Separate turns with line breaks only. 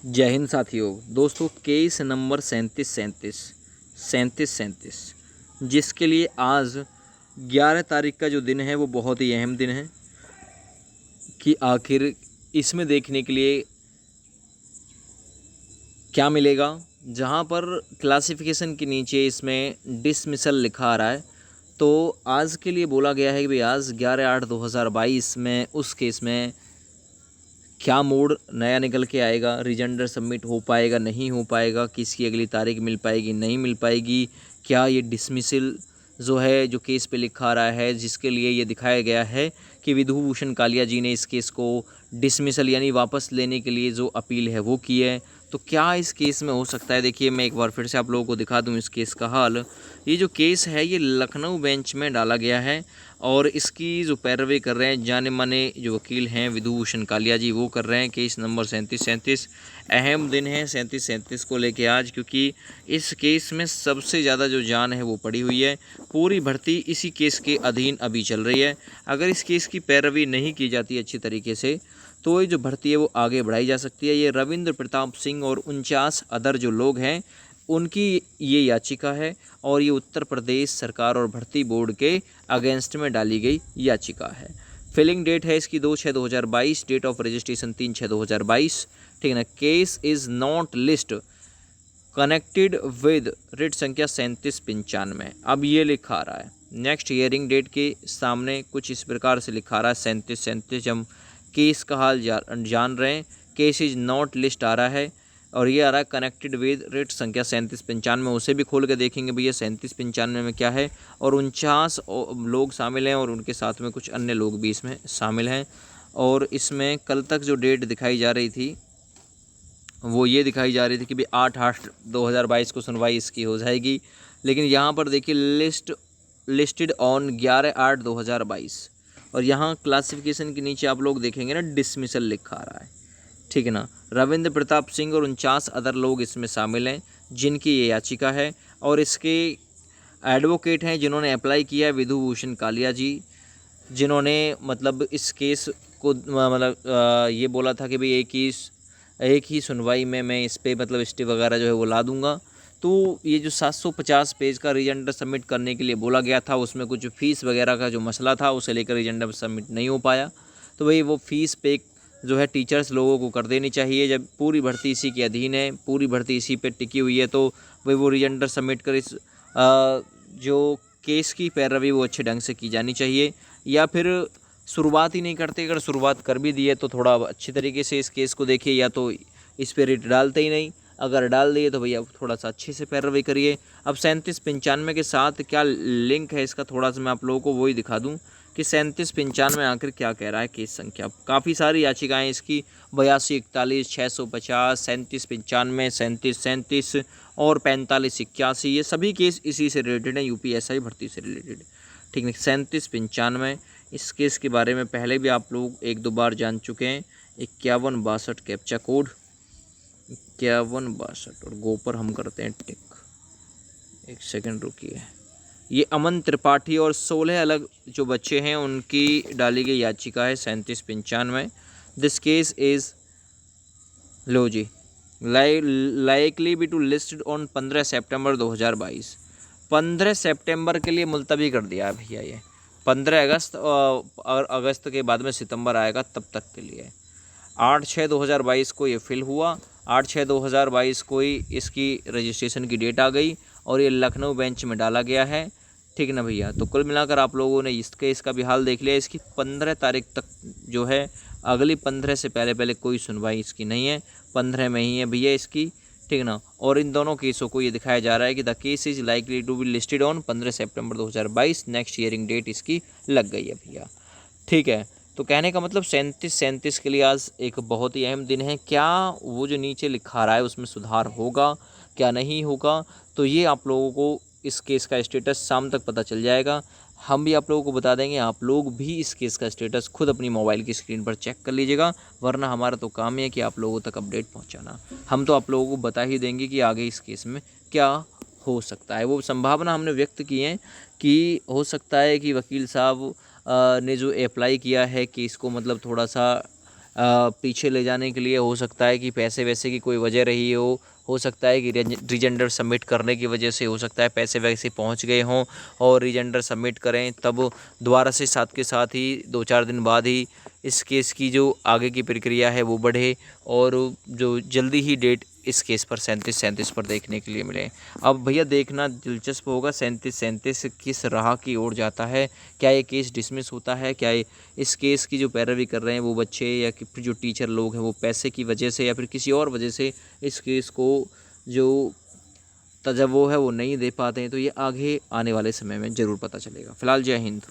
जय हिंद साथियों। दोस्तों केस नंबर 37 जिसके लिए आज 11 तारीख का जो दिन है वो बहुत ही अहम दिन है कि आखिर इसमें देखने के लिए क्या मिलेगा। जहां पर क्लासिफिकेशन के नीचे इसमें डिसमिसल लिखा आ रहा है, तो आज के लिए बोला गया है कि भाई आज 11/8/2022 में उस केस में क्या मोड नया निकल के आएगा, रीजेंडर सबमिट हो पाएगा नहीं हो पाएगा, किसकी अगली तारीख मिल पाएगी नहीं मिल पाएगी, क्या ये डिसमिसल जो है जो केस पे लिखा आ रहा है जिसके लिए ये दिखाया गया है कि विधु भूषण कालिया जी ने इस केस को डिसमिसल यानी वापस लेने के लिए जो अपील है वो की है, तो क्या इस केस में हो सकता है। देखिए मैं एक बार फिर से आप लोगों को दिखा दूं इस केस का हाल। ये जो केस है ये लखनऊ बेंच में डाला गया है और इसकी जो पैरवी कर रहे हैं जाने माने जो वकील हैं विधु भूषण कालिया जी वो कर रहे हैं। केस नंबर 37 अहम दिन है 37 को लेके आज, क्योंकि इस केस में सबसे ज़्यादा जो जान है वो पड़ी हुई है। पूरी भर्ती इसी केस के अधीन अभी चल रही है। अगर इस केस की पैरवी नहीं की जाती अच्छी तरीके से तो ये जो भर्ती है वो आगे बढ़ाई जा सकती है। ये रविंद्र प्रताप सिंह और 49 अदर जो लोग हैं उनकी ये याचिका है और ये उत्तर प्रदेश सरकार और भर्ती बोर्ड के अगेंस्ट में डाली गई याचिका है। फिलिंग डेट है इसकी 2/6/2022, डेट ऑफ रजिस्ट्रेशन 3/6/2022। ठीक है ना। Case is not list connected with writ संख्या 3795। अब ये लिखा आ रहा है नेक्स्ट हियरिंग डेट के सामने कुछ इस प्रकार से लिखा आ रहा है 37 हम केस का हाल जान रहे हैं। केस इज नॉट लिस्ट आ रहा है और ये आ रहा है कनेक्टेड विद रेट संख्या 3795। उसे भी खोल के देखेंगे भैया 3795 में क्या है। और 49 लोग शामिल हैं और उनके साथ में कुछ अन्य लोग भी इसमें शामिल हैं। और इसमें कल तक जो डेट दिखाई जा रही थी वो ये दिखाई जा रही थी कि भाई 8/8/2022 को सुनवाई इसकी हो जाएगी, लेकिन यहाँ पर देखिए लिस्टेड ऑन 11/8/2022 और यहाँ क्लासिफिकेशन के नीचे आप लोग देखेंगे ना डिसमिसल लिखा आ रहा है। ठीक है ना। रविंद्र प्रताप सिंह और 49 अदर लोग इसमें शामिल हैं जिनकी ये याचिका है और इसके एडवोकेट हैं जिन्होंने अप्लाई किया है विधु भूषण कालिया जी, जिन्होंने मतलब इस केस को मतलब ये बोला था कि भाई एक ही सुनवाई में मैं इस पर मतलब स्टे वगैरह जो है वो ला दूंगा। तो ये जो 750 पेज का रीजेंडर सबमिट करने के लिए बोला गया था उसमें कुछ फ़ीस वगैरह का जो मसला था उसे लेकर रीजेंडर सबमिट नहीं हो पाया, तो भाई वो फ़ीस पे जो है टीचर्स लोगों को कर देनी चाहिए। जब पूरी भर्ती इसी के अधीन है, पूरी भर्ती इसी पे टिकी हुई है, तो भाई वो रीजेंडर सबमिट कर इस जो केस की पैरवी वो अच्छे ढंग से की जानी चाहिए। या फिर शुरुआत ही नहीं करते, अगर शुरुआत कर भी दी है तो थोड़ा अच्छी तरीके से इस केस को देखिए, या तो इस पर रेट डालते ही नहीं, अगर डाल दिए तो भैया थोड़ा सा अच्छे से पैरवी करिए। अब 3795 के साथ क्या लिंक है इसका थोड़ा सा मैं आप लोगों को वही दिखा दूं कि 3795 आखिर क्या कह रहा है। केस संख्या काफ़ी सारी याचिकाएं इसकी 82, 41, 650, 3795, 3737 और 4581, ये सभी केस इसी से रिलेटेड हैं, यूपीएसआई भर्ती से रिलेटेड। ठीक है। 3795 इस केस के बारे में पहले भी आप लोग एक दो बार जान चुके हैं। 5162 कैप्चा कोड 5162 और गो पर हम करते हैं टिक। एक सेकंड रुकिए। ये अमन त्रिपाठी और 16 अलग जो बच्चे हैं उनकी डाली गई याचिका है 3795। दिस केस इज लो जी likely be to listed on 15 September 2022। 15 सितंबर के लिए मुलतवी कर दिया है भैया। ये 15 अगस्त और अगस्त के बाद में सितंबर आएगा तब तक के लिए। 8/6/2022 को ये फिल हुआ, 8/6/2022 को ही इसकी रजिस्ट्रेशन की डेट आ गई और ये लखनऊ बेंच में डाला गया है। ठीक है ना भैया। तो कुल मिलाकर आप लोगों ने इस केस का भी हाल देख लिया। इसकी 15 तारीख तक जो है, अगली 15 से पहले कोई सुनवाई इसकी नहीं है, 15 में ही है भैया इसकी। ठीक है ना। और इन दोनों केसों को ये दिखाया जा रहा है कि the case is likely to be listed on 15 September 2022। Next hearing date इसकी लग गई है भैया। ठीक है। तो कहने का मतलब 37 के लिए आज एक बहुत ही अहम दिन है। क्या वो जो नीचे लिखा रहा है उसमें सुधार होगा क्या नहीं होगा, तो ये आप लोगों को इस केस का स्टेटस शाम तक पता चल जाएगा। हम भी आप लोगों को बता देंगे, आप लोग भी इस केस का स्टेटस खुद अपनी मोबाइल की स्क्रीन पर चेक कर लीजिएगा, वरना हमारा तो काम ही है कि आप लोगों तक अपडेट पहुंचाना। हम तो आप लोगों को बता ही देंगे कि आगे इस केस में क्या हो सकता है। वो संभावना हमने व्यक्त की है कि हो सकता है कि वकील साहब ने जो अप्लाई किया है कि इसको मतलब थोड़ा सा पीछे ले जाने के लिए हो सकता है कि पैसे वैसे की कोई वजह रही हो सकता है कि रीजेंडर सबमिट करने की वजह से हो सकता है पैसे वैसे पहुंच गए हों और रीजेंडर सबमिट करें तब दोबारा से साथ के साथ ही 2-4 दिन बाद ही इस केस की जो आगे की प्रक्रिया है वो बढ़े और जो जल्दी ही डेट इस केस पर 37 पर देखने के लिए मिले। अब भैया देखना दिलचस्प होगा 37 किस राह की ओर जाता है। क्या ये केस डिसमिस होता है, क्या इस केस की जो पैरवी कर रहे हैं वो बच्चे या कि फिर जो टीचर लोग हैं वो पैसे की वजह से या फिर किसी और वजह से इस केस को जो तजव्वो है वो नहीं दे पाते हैं, तो ये आगे आने वाले समय में ज़रूर पता चलेगा। फ़िलहाल जय हिंद।